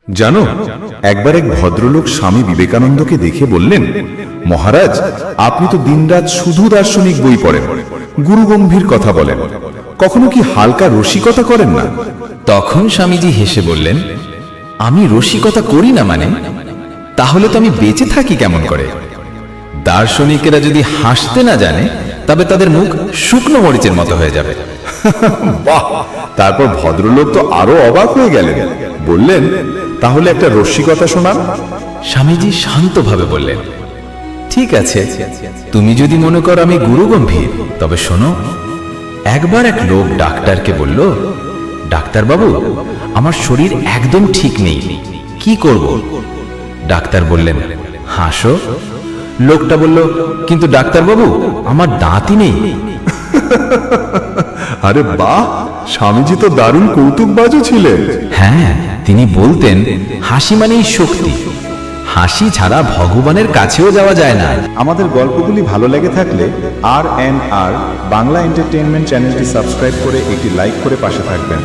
জানো, একবার এক ভদ্রলোক স্বামী বিবেকানন্দকে দেখে বললেন, মহারাজ, আপনি তো দিনরাত শুধু দার্শনিক বই পড়েন, গুরুগম্ভীর কথা বলেন, কখনো কি হালকা রসিকতা করেন না? তখন স্বামীজি হেসে বললেন, আমি রসিকতা করি না মানে? তাহলে তো আমি বেঁচে থাকি কেমন করে? দার্শনিকেরা যদি হাসতে না জানে তবে তাদের মুখ শুকনো মরিচের মতো হয়ে যাবে। বাহ! তারপর ভদ্রলোক তো আরো অবাক হয়ে গেলেন, বললেন, তাহলে একটা রসিকতা শোনান। স্বামীজি শান্তভাবে বললেন, ঠিক আছে, তুমি যদি মনে করো আমি গুরুগম্ভীর তবে শোনো। একবার এক লোক ডাক্তারকে বলল, ডাক্তার বাবু, আমার শরীর একদম ঠিক নেই, কি করব? ডাক্তার বললেন, হাসো। লোকটা বলল, কিন্তু ডাক্তার বাবু, আমার দাঁতই নেই। আরে বাহ! স্বামীজি তো দারুণ কৌতুকবাজও ছিলেন। হ্যাঁ, তিনি বলতেন, হাসি মানেই শক্তি, হাসি ছাড়া ভগবানের কাছেও যাওয়া যায় না। আমাদের গল্পগুলি ভালো লেগে থাকলে আর বাংলা এন্টারটেইনমেন্ট চ্যানেলটি সাবস্ক্রাইব করে একটি লাইক করে পাশে থাকবেন।